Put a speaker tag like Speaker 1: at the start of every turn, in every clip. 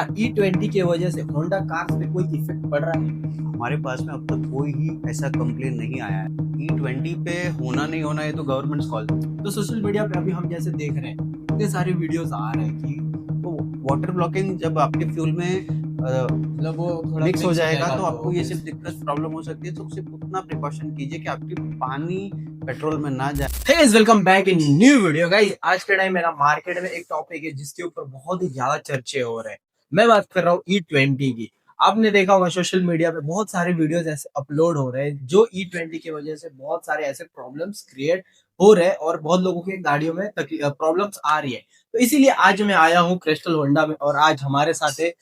Speaker 1: E20 की वजह से होंडा कार्स पे कोई इफेक्ट पड़ रहा है?
Speaker 2: हमारे पास में अब तक कोई ही ऐसा कंप्लेन नहीं आया है। E20 पे होना नहीं होना ये तो गवर्नमेंट कॉल।
Speaker 1: तो सोशल मीडिया पे अभी हम जैसे देख रहे हैं इतने सारे वीडियोस आ रहे हैं कि
Speaker 2: तो वाटर ब्लॉकिंग जब आपके फ्यूल में
Speaker 1: मतलब वो थोड़ा
Speaker 2: मिक्स हो जाएगा तो
Speaker 1: तो
Speaker 2: आपको ये सिर्फ दिक्कत प्रॉब्लम हो सकती है। तो सिर्फ उतना प्रिकॉशन कीजिए कि आपकी पानी पेट्रोल में ना जाए।
Speaker 1: Hey guys, welcome back in new video. Guys, आज के टाइम मेरा मार्केट में एक टॉपिक है जिसके ऊपर बहुत ही ज्यादा चर्चे हो रहे हैं। मैं बात कर रहा हूँ E20 की। आपने देखा होगा सोशल मीडिया पे बहुत सारे वीडियोस ऐसे अपलोड हो रहे हैं जो E20 की वजह से बहुत सारे ऐसे प्रॉब्लम्स क्रिएट हो रहे हैं और बहुत लोगों की गाड़ियों में प्रॉब्लम्स आ रही है। तो इसीलिए आज मैं आया हूँ क्रिस्टल होंडा में और आज हमारे साथ है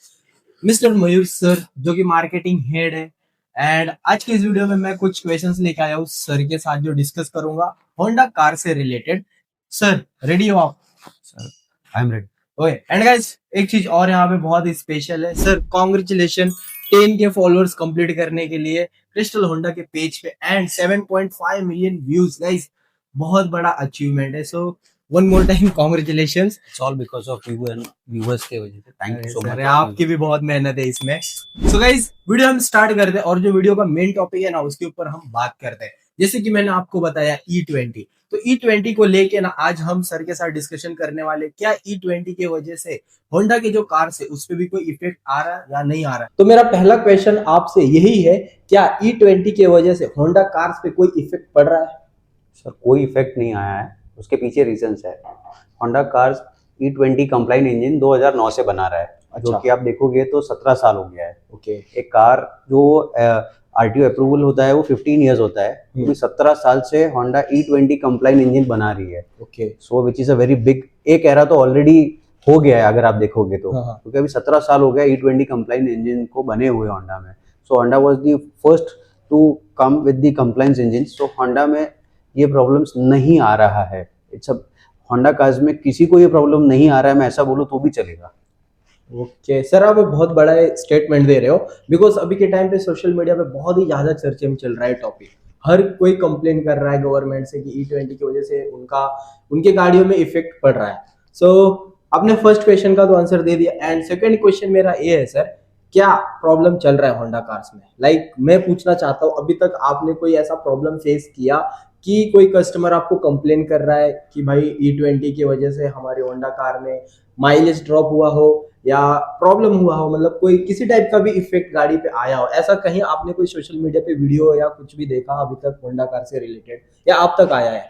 Speaker 1: मिस्टर मयूर सर जो कि मार्केटिंग हेड है। एंड आज के इस वीडियो में मैं कुछ क्वेश्चंस लेके आया हूँ सर के साथ जो डिस्कस करूंगा होंडा कार से रिलेटेड। सर रेडी हो आप?
Speaker 2: Sir I am ready.
Speaker 1: Okay and guys, एक चीज और यहाँ पे बहुत ही स्पेशल है सर, कॉन्ग्रेचुलेशन 10 के फॉलोअर्स कंप्लीट करने के लिए क्रिस्टल होंडा के पेज पे एंड 7.5 मिलियन व्यूज। गाइस बहुत बड़ा अचीवमेंट है। So one more time congratulations.
Speaker 2: It's all because of you and viewers के वजह से। Thank you so
Speaker 1: sir
Speaker 2: much.
Speaker 1: आपकी भी बहुत मेहनत है इसमें। सो गाइस वीडियो हम स्टार्ट करते हैं और जो वीडियो का मेन टॉपिक है ना उसके ऊपर हम बात करते हैं। जैसे कि मैंने आपको बताया E20, तो E20 को लेके ना आज हम सर के साथ डिस्कशन करने वाले क्या E20 की वजह से होंडा की जो कार है उस पर भी कोई इफेक्ट आ रहा है या नहीं आ रहा है। तो मेरा पहला क्वेश्चन आपसे यही है, क्या E20 की वजह से होंडा कार्स पे कोई इफेक्ट पड़ रहा है?
Speaker 2: सर कोई इफेक्ट नहीं आया है। उसके पीछे रीजंस है। होंडा कार्स E20 कंप्लाइन इंजन 2009 से बना रहा है।
Speaker 1: अच्छा।
Speaker 2: जो कि आप देखोगे तो 17 साल हो गया है।
Speaker 1: ओके।
Speaker 2: एक कार जो आरटीओ अप्रूवल होता है वो 15 ईयर्स होता है, क्योंकि 17 साल से होंडा E20 कंप्लाइन इंजन बना रही है।
Speaker 1: Okay.
Speaker 2: So which is a very big, एक एरा तो ऑलरेडी हो गया है अगर आप देखोगे तो।
Speaker 1: हाँ।
Speaker 2: क्योंकि अभी 17 साल हो गया E20 कंप्लाइन इंजन को बने हुए होंडा में। So Honda was the first to come with the compliance engine. So Honda में ये प्रॉब्लम्स नहीं आ रहा है। इट्स अ होंडा कार्स में किसी को ये प्रॉब्लम नहीं आ रहा है, मैं ऐसा बोलूँ तो भी चलेगा।
Speaker 1: ओके सर, आप एक बहुत बड़ा स्टेटमेंट दे रहे हो बिकॉज अभी के टाइम पे सोशल मीडिया पे बहुत ही ज्यादा चर्चे में चल रहा है टॉपिक। हर कोई कंप्लेन कर रहा है गवर्नमेंट से कि E20 की वजह से उनके गाड़ियों में इफेक्ट पड़ रहा है। सो आपने फर्स्ट क्वेश्चन का तो आंसर दे दिया एंड सेकंड क्वेश्चन मेरा ये है सर, क्या प्रॉब्लम चल रहा है होंडा कार्स में? मैं पूछना चाहता हूँ अभी तक आपने कोई ऐसा प्रॉब्लम फेस किया कि कोई कस्टमर आपको कंप्लेन कर रहा है कि भाई E20 की वजह से हमारी होंडा कार में माइलेज ड्रॉप हुआ हो या प्रॉब्लम हुआ हो, मतलब कोई किसी टाइप का भी इफेक्ट गाड़ी पे आया हो, ऐसा कहीं आपने कोई सोशल मीडिया पे वीडियो या कुछ भी देखा अभी तक होंडा कार से रिलेटेड या आप तक आया है?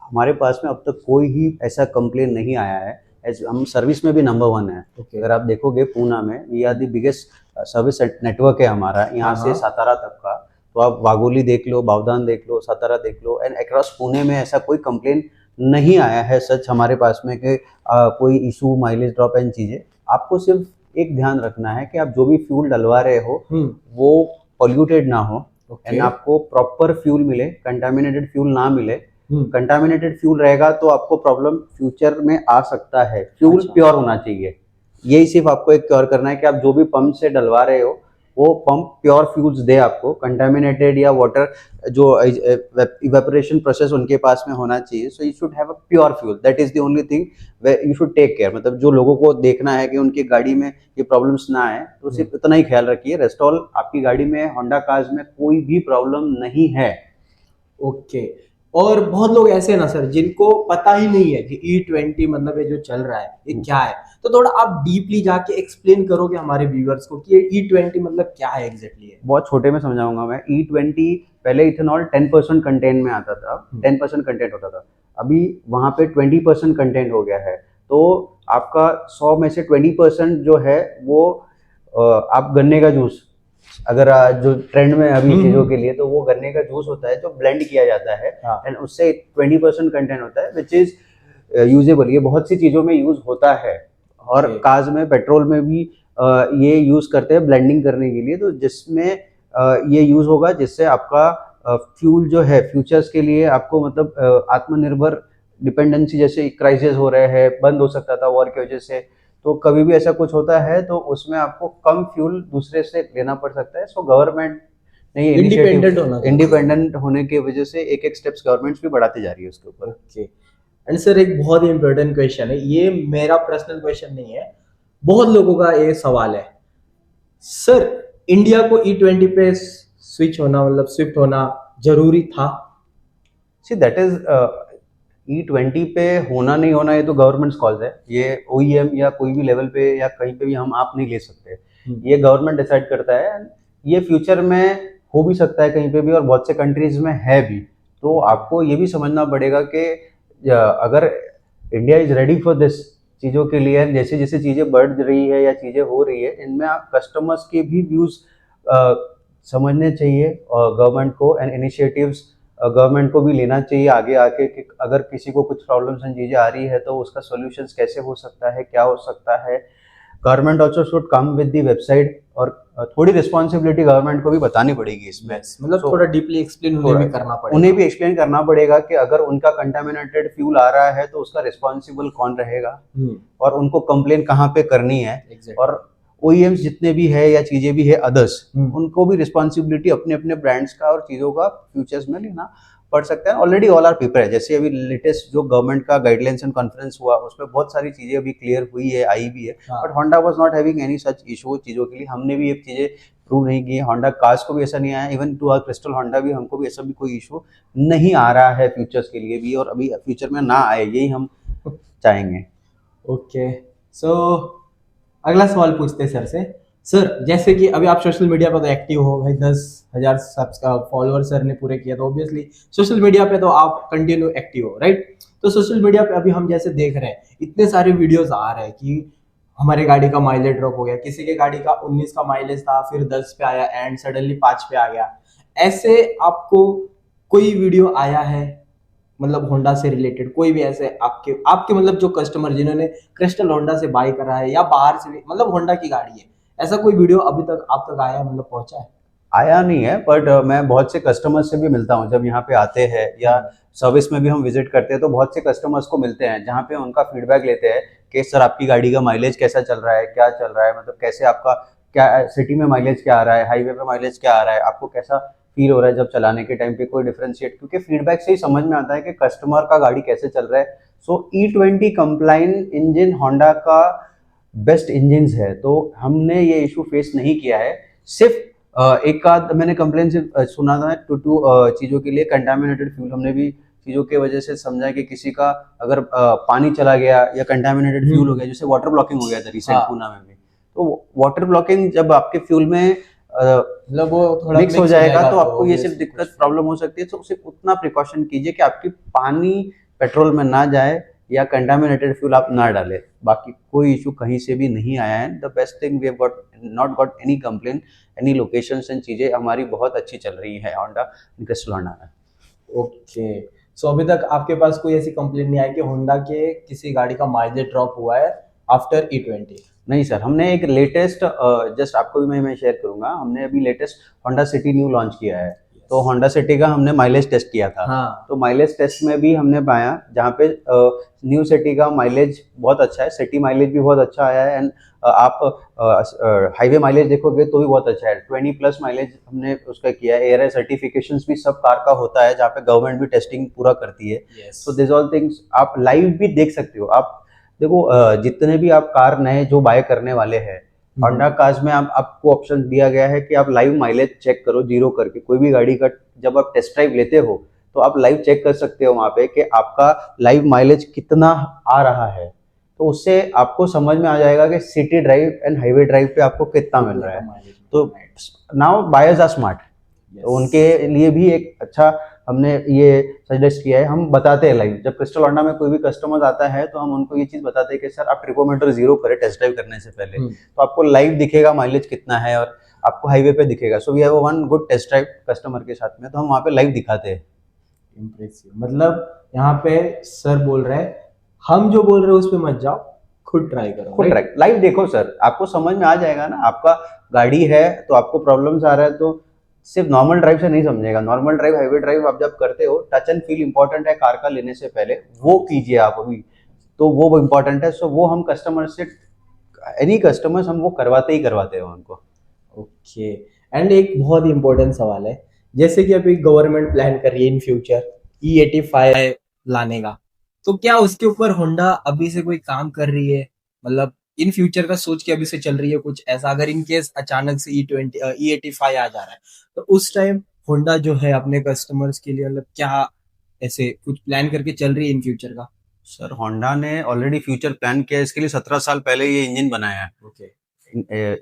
Speaker 2: हमारे पास में अब तक कोई ही ऐसा कंप्लेन नहीं आया है। हम सर्विस में भी नंबर 1 है।
Speaker 1: Okay.
Speaker 2: अगर आप देखोगे पूना में we are the biggest service network है हमारा, यहाँ से सातारा तक का। तो आप वागोली देख लो, बावदान देख लो, सातारा देख लो, एंड अक्रॉस पुणे में ऐसा कोई कंप्लेन नहीं आया है सच हमारे पास में कि कोई इशू माइलेज ड्रॉप एंड चीज़ें। आपको सिर्फ एक ध्यान रखना है कि आप जो भी फ्यूल डलवा रहे हो वो पॉल्यूटेड ना हो। एंड आपको प्रॉपर फ्यूल मिले, कंटामिनेटेड फ्यूल ना मिले। कंटामिनेटेड फ्यूल रहेगा तो आपको प्रॉब्लम फ्यूचर में आ सकता है। फ्यूल प्योर होना चाहिए, यही सिर्फ आपको एक क्योर करना है कि आप जो भी पंप से डलवा रहे हो वो पंप प्योर फ्यूल्स दे आपको। कंटामिनेटेड या वाटर जो इवेपोरेशन प्रोसेस उनके पास में होना चाहिए। So you should have a pure fuel, that is the only thing way you should take care. मतलब जो लोगों को देखना है कि उनकी गाड़ी में ये प्रॉब्लम्स ना आए, तो सिर्फ इतना ही ख्याल रखिए। रेस्ट ऑल आपकी गाड़ी में होंडा कार्स में कोई भी प्रॉब्लम नहीं है।
Speaker 1: ओके। और बहुत लोग ऐसे हैं ना सर जिनको पता ही नहीं है कि E20 मतलब ये जो चल रहा है ये क्या है, तो थोड़ा आप डीपली जाके एक्सप्लेन करोगे हमारे व्यूअर्स को कि ये E20 मतलब क्या है एग्जैक्टली है?
Speaker 2: बहुत छोटे में समझाऊंगा मैं। E20 पहले इथेनॉल 10% कंटेंट में आता था, 10% कंटेंट होता था। अभी वहां पे 20% कंटेंट हो गया है। तो आपका 100 में से 20% जो है वो आप गन्ने का जूस, अगर जो ट्रेंड में अभी चीजों के लिए, तो वो गन्ने का जूस होता है जो ब्लेंड किया जाता है। एंड उससे 20% कंटेंट होता है विच इज यूजेबल। ये बहुत सी चीजों में यूज होता है और कार्स में, पेट्रोल में भी ये यूज करते हैं ब्लेंडिंग करने के लिए। तो जिसमें ये यूज होगा जिससे आपका फ्यूल जो है फ्यूचर्स के लिए आपको मतलब आत्मनिर्भर, डिपेंडेंसी जैसे क्राइसिस हो रहे हैं, बंद हो सकता था वॉर की वजह से, तो कभी भी ऐसा कुछ होता है तो उसमें आपको कम फ्यूल दूसरे से लेना पड़ सकता है। सो गवर्नमेंट ने इंडिपेंडेंट होने की वजह से एक एक स्टेप्स गवर्नमेंट भी बढ़ाती जा रही है उसके ऊपर।
Speaker 1: ओके। एंड सर एक बहुत ही इंपॉर्टेंट क्वेश्चन है, ये मेरा पर्सनल क्वेश्चन नहीं है, बहुत लोगों का ये सवाल है सर, इंडिया को E20 पे स्विच होना मतलब शिफ्ट होना जरूरी था?
Speaker 2: सी दैट इज E20 पे होना नहीं होना ये तो गवर्नमेंट कॉल्स है, ये OEM या कोई भी लेवल पे या कहीं पे भी हम आप नहीं ले सकते, ये गवर्नमेंट डिसाइड करता है। ये फ्यूचर में हो भी सकता है कहीं पे भी और बहुत से कंट्रीज में है भी। तो आपको ये भी समझना पड़ेगा कि अगर India is ready for this चीज़ों के लिए, जैसे जैसे चीज़ें बढ़ रही है या चीज़ें हो रही है, इनमें आप कस्टमर्स के भी व्यूज़ समझने चाहिए और गवर्नमेंट को, एंड इनिशिएटिव्स गवर्नमेंट को भी लेना चाहिए आगे आके कि अगर किसी को कुछ प्रॉब्लम्स एंड चीज़ें आ रही है तो उसका सॉल्यूशंस कैसे हो सकता है, क्या हो सकता है। Government also should come with the website, और थोड़ी रिस्पॉन्सिबिलिटी गवर्नमेंट को भी बतानी पड़ेगी इसमें।
Speaker 1: मतलब थोड़ा डीपली एक्सप्लेन उन्हें भी करना पड़ेगा,
Speaker 2: उन्हें भी एक्सप्लेन करना पड़ेगा कि अगर उनका कंटामिनेटेड फ्यूल आ रहा है तो उसका रिस्पॉन्सिबल कौन रहेगा और उनको कंप्लेन कहाँ पे करनी है। और OEMs जितने भी है या चीजें भी है अदर्स, उनको भी रिस्पॉन्सिबिलिटी अपने अपने ब्रांड्स का और चीजों का फ्यूचर्स में लेना पड़ सकता है। ऑलरेडी ऑल आर प्रिपेयर है, जैसे अभी लेटेस्ट जो गवर्नमेंट का गाइडलाइंस एंड कॉन्फ्रेंस हुआ उसमें बहुत सारी चीजें अभी क्लियर हुई है, आई भी है। But Honda was not having any such issue चीजों के लिए, हमने भी ये चीजें प्रूव नहीं की। होंडा कार्स को भी ऐसा नहीं आया, even to our Crystal Honda भी, हमको भी ऐसा भी कोई इशू नहीं आ रहा है फ्यूचर्स के लिए भी, और अभी फ्यूचर में ना आए यही हम चाहेंगे।
Speaker 1: ओके, सो अगला सवाल पूछते हैं सर से। सर जैसे कि अभी आप सोशल मीडिया पर तो एक्टिव हो भाई, 10,000 फॉलोअर सर ने पूरे किया, तो ऑब्वियसली सोशल मीडिया पे तो आप कंटिन्यू एक्टिव हो, राइट? तो सोशल मीडिया पे अभी हम जैसे देख रहे हैं इतने सारे वीडियोस आ रहे हैं कि हमारे गाड़ी का माइलेज ड्रॉप हो गया, किसी के गाड़ी का 19 का माइलेज था फिर 10 पे आया एंड सडनली 5 पे आ गया। ऐसे आपको कोई वीडियो आया है मतलब होंडा से रिलेटेड, कोई भी ऐसे आपके आपके मतलब जो कस्टमर जिन्होंने क्रिस्टल होंडा से बाय करा है या बाहर से भी मतलब होंडा की गाड़ी है, ऐसा कोई वीडियो अभी तक आप तक आया है, मतलब पहुंचा है?
Speaker 2: आया नहीं है, बट मैं बहुत से कस्टमर्स से भी मिलता हूँ जब यहाँ पे आते हैं या सर्विस में भी हम विजिट करते हैं, तो बहुत से कस्टमर्स को मिलते हैं जहाँ पे उनका फीडबैक लेते हैं कि सर आपकी गाड़ी का माइलेज कैसा चल रहा है, क्या चल रहा है, मतलब कैसे आपका क्या सिटी में माइलेज क्या आ रहा है, हाईवे पे माइलेज क्या आ रहा है, आपको कैसा फील हो रहा है जब चलाने के टाइम पे, कोई डिफरेंशिएट, क्योंकि फीडबैक से ही समझ में आता है कि कस्टमर का गाड़ी कैसे चल रहा है। सो E20 कंप्लाइंट इंजन होंडा का बेस्ट इंजन है, तो हमने ये इशू फेस नहीं किया है। सिर्फ एक आध मैंने कंप्लेन से सुना था टू चीज़ों के लिए, कंटामिनेटेड फ्यूल, हमने भी चीज़ों की वजह से समझा कि किसी का अगर पानी चला गया या कंटामिनेटेड फ्यूल हो गया, जैसे वाटर ब्लॉकिंग हो गया था रिसेंट पूना में भी, तो वाटर ब्लॉकिंग जब आपके फ्यूल में
Speaker 1: मतलब वो थोड़ा
Speaker 2: मिक्स हो जाएगा तो आपको ये
Speaker 1: obvious
Speaker 2: सिर्फ दिक्कत प्रॉब्लम हो सकती है। तो सिर्फ उतना प्रिकॉशन कीजिए कि आपकी पानी पेट्रोल में ना जाए या कंटामिनेटेड फ्यूल आप ना डालें, बाकी कोई इशू कहीं से भी नहीं आया है। The best thing we have got not got any complain, any locations and चीज़ें हमारी बहुत अच्छी चल रही है होंडा क्रिस्टल होंडा में।
Speaker 1: ओके, सो अभी तक आपके पास कोई ऐसी कंप्लेंट नहीं आई कि होंडा के किसी गाड़ी का माइलेज ड्रॉप हुआ है आफ्टर E20?
Speaker 2: नहीं सर, हमने एक लेटेस्ट जस्ट आपको भी मैं शेयर करूंगा, हमने अभी latest Honda city new launch किया है। तो होंडा सिटी का हमने माइलेज टेस्ट किया था।
Speaker 1: हाँ।
Speaker 2: तो माइलेज टेस्ट में भी हमने पाया जहाँ पे न्यू सिटी का माइलेज बहुत अच्छा है, सिटी माइलेज भी बहुत अच्छा आया है, एंड आप हाईवे माइलेज देखोगे तो भी बहुत अच्छा है, 20+ माइलेज हमने उसका किया है। एआरआई सर्टिफिकेशंस भी सब कार का होता है, जहाँ पे गवर्नमेंट भी टेस्टिंग पूरा करती है। सो दिस ऑल थिंग्स आप लाइव भी देख सकते हो। आप देखो जितने भी आप कार नए जो बाय करने वाले हैं, होंडा कार्स में आपको ऑप्शन दिया गया है कि आप लाइव माइलेज चेक करो जीरो करके, कोई भी गाड़ी का जब आप टेस्ट ड्राइव लेते हो तो आप लाइव चेक कर सकते हो वहां पे कि आपका लाइव माइलेज कितना आ रहा है। तो उससे आपको समझ में आ जाएगा कि city drive and highway drive पे आपको कितना मिल रहा है। तो नाउ बायर्स आर स्मार्ट, तो उनके लिए भी एक अच्छा हमने ये सजेस्ट किया है। हम बताते हैं लाइव, जब क्रिस्टल होंडा में कोई भी कस्टमर आता है तो हम उनको ये चीज़ बताते हैं कि सर आप ट्रिपोमीटर जीरो करें टेस्ट ड्राइव करने से पहले, तो आपको लाइव दिखेगा माइलेज कितना है और आपको हाईवे पे दिखेगा। So we have one good test drive customer के साथ में, तो हम वहाँ पे लाइव दिखाते हैं।
Speaker 1: इम्प्रेसिव, मतलब यहाँ पे सर बोल रहे हैं हम जो बोल रहे हैं उस पे मत जाओ, खुद ट्राई करो,
Speaker 2: खुद ट्राई लाइव देखो सर, आपको समझ में आ जाएगा ना। आपका गाड़ी है तो आपको प्रॉब्लम्स आ रहा है, तो सिर्फ नॉर्मल ड्राइव से नहीं समझेगा। नॉर्मल ड्राइव हाईवे ड्राइव आप जब करते हो, टच एंड फील इंपॉर्टेंट है कार का लेने से पहले, वो कीजिए आप अभी, तो वो इंपॉर्टेंट है। सो वो हम कस्टमर से, एनी कस्टमर्स हम वो करवाते ही करवाते हैं उनको।
Speaker 1: ओके, एंड एक बहुत ही इंपॉर्टेंट सवाल है, जैसे कि अभी गवर्नमेंट प्लान कर रही है इन फ्यूचर E85 लाने का, तो क्या उसके ऊपर होंडा अभी से कोई काम कर रही है? मतलब इन फ्यूचर का सोच के अभी से चल रही है कुछ ऐसा, अगर इन केस अचानक से E85 आ जा रहा है तो उस टाइम होंडा जो है अपने कस्टमर्स के लिए मतलब क्या ऐसे कुछ प्लान करके चल रही है इन फ्यूचर का?
Speaker 2: सर होंडा ने ऑलरेडी फ्यूचर प्लान किया है, इसके लिए 17 साल पहले ये इंजन बनाया है।
Speaker 1: ओके।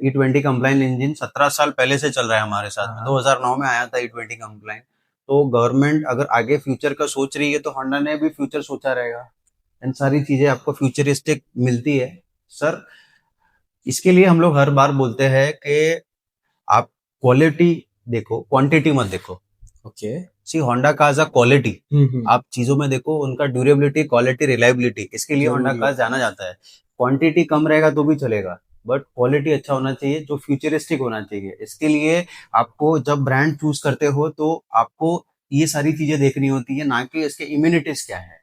Speaker 2: E20 कंप्लाइन इंजन 17 साल पहले से चल रहा है हमारे साथ में।
Speaker 1: हाँ।
Speaker 2: 2009 में आया था E20 कंप्लाइन। तो गवर्नमेंट अगर आगे फ्यूचर का सोच रही है तो होंडा ने भी फ्यूचर सोचा रहेगा। इन सारी चीजें आपको फ्यूचरिस्टिक मिलती है सर। इसके लिए हम लोग हर बार बोलते हैं कि आप क्वालिटी देखो, क्वांटिटी मत देखो।
Speaker 1: Okay.
Speaker 2: See Honda cars are quality.
Speaker 1: Hmm.
Speaker 2: आप चीजों में देखो उनका ड्यूरेबिलिटी, क्वालिटी, रिलायबिलिटी, इसके लिए होंडा
Speaker 1: जरूरी
Speaker 2: कार्स
Speaker 1: होता
Speaker 2: जाना जाता है। क्वांटिटी कम रहेगा तो भी चलेगा, बट क्वालिटी अच्छा होना चाहिए, जो फ्यूचरिस्टिक होना चाहिए। इसके लिए आपको जब ब्रांड चूज करते हो तो आपको ये सारी चीजें देखनी होती है, ना कि इसके इम्यूनिटीज क्या है।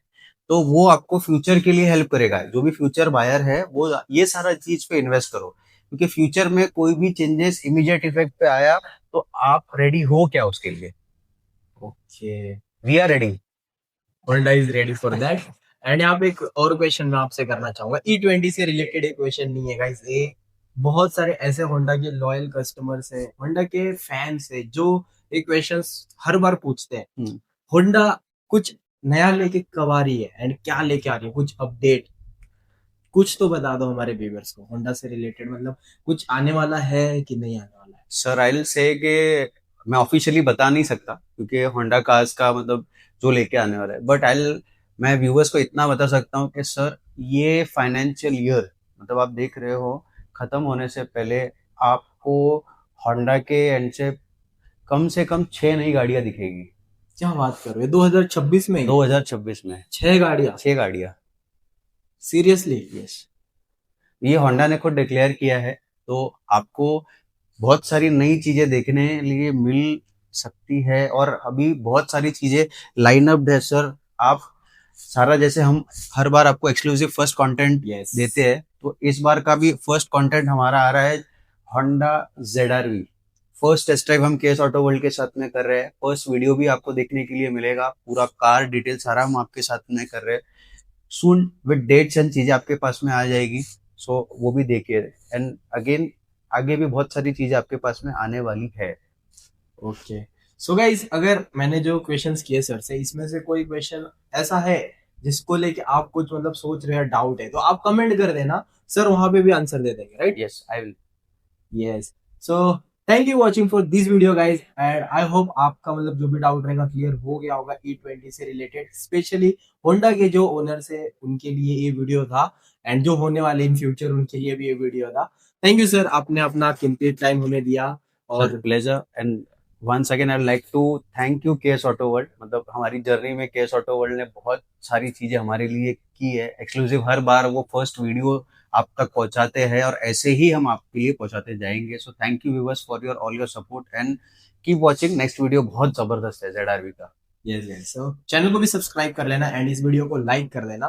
Speaker 2: तो वो आपको फ्यूचर के लिए हेल्प करेगा। जो भी फ्यूचर बायर है वो ये सारा चीज पे इन्वेस्ट करो, क्योंकि फ्यूचर में कोई भी चेंजेस इमीडिएट इफेक्ट पे आया तो आप रेडी हो क्या उसके लिए।
Speaker 1: Okay.
Speaker 2: We are ready.
Speaker 1: Honda is ready for that. And यहाँ पे एक और क्वेश्चन मैं आपसे करना चाहूंगा, E20 से रिलेटेड एक क्वेश्चन नहीं है गाइस, ये बहुत सारे ऐसे होंडा के लॉयल कस्टमर्स हैं, होंडा के फैंस हैं जो ये क्वेश्चंस हर बार पूछते हैं, होंडा कुछ नया लेके कब आ रही है एंड क्या लेके आ रही है, कुछ अपडेट कुछ तो बता दो हमारे व्यूअर्स को होंडा से रिलेटेड, मतलब कुछ आने वाला है कि नहीं आने वाला है?
Speaker 2: सर आई विल से कि मैं ऑफिशियली बता नहीं सकता, क्योंकि होंडा कार्स का मतलब जो लेके आने वाला है, बट मैं व्यूअर्स को इतना बता सकता हूँ कि सर ये फाइनेंशियल ईयर मतलब आप देख रहे हो खत्म होने से पहले आपको होंडा के एंड से कम 6 नई गाड़ियां दिखेगी।
Speaker 1: क्या बात कर रहे हो, 2026 में?
Speaker 2: 2026 में
Speaker 1: 6 गाड़ियां?
Speaker 2: 6 गाड़ियां।
Speaker 1: सीरियसली?
Speaker 2: यस, ये होंडा ने खुद डिक्लेयर किया है। तो आपको बहुत सारी नई चीजें देखने लिए मिल सकती है, और अभी बहुत सारी चीजें लाइनअप है सर। आप सारा, जैसे हम हर बार आपको एक्सक्लूसिव फर्स्ट कंटेंट
Speaker 1: Yes.
Speaker 2: देते हैं, तो इस बार का भी फर्स्ट कंटेंट हमारा आ रहा है Honda ZR-V। First test drive हम केस ऑटो वर्ल्ड के साथ में कर रहे हैं। फर्स्ट वीडियो भी आपको देखने के लिए मिलेगा, पूरा कार डिटेल सारा हम आपके साथ में कर रहे हैं। सून विद डेट्स एंड चीजें आपके पास में आ जाएगी, सो वो भी देखिए। एंड अगेन आगे भी बहुत सारी चीजें आपके पास में आने वाली है।
Speaker 1: ओके। सो गाइस, अगर मैंने जो क्वेश्चंस किए सर से, इसमें से कोई क्वेश्चन ऐसा है जिसको लेके आप कुछ मतलब सोच रहे हैं, डाउट है, तो आप कमेंट कर देना, सर वहां पे भी आंसर दे देंगे, right?
Speaker 2: Yes I will.
Speaker 1: Yes. So thank you watching for this video guys, and I hope आपका मतलब जो भी डाउट रहेगा क्लियर हो गया होगा E20 से रिलेटेड, स्पेशली होंडा के जो ओनर्स है उनके लिए ये वीडियो था, एंड जो होने वाले इन फ्यूचर उनके लिए भी ये वीडियो था। थैंक यू सर, आपने अपना कीमती टाइम हमें दिया। और
Speaker 2: pleasure, and once again I like to thank you KS Auto World. मतलब हमारी जर्नी में केएस ऑटो वर्ल्ड ने बहुत सारी चीजें हमारे लिए की है एक्सक्लूसिव। हर बार वो फर्स्ट वीडियो आप तक पहुंचाते हैं, और ऐसे ही हम आपके लिए पहुंचाते जाएंगे। So thank you viewers for your all your support, and keep watching. Next video बहुत जबरदस्त है ZR-V का।
Speaker 1: यस यस, सो चैनल को भी सब्सक्राइब कर लेना एंड इस वीडियो को लाइक कर देना।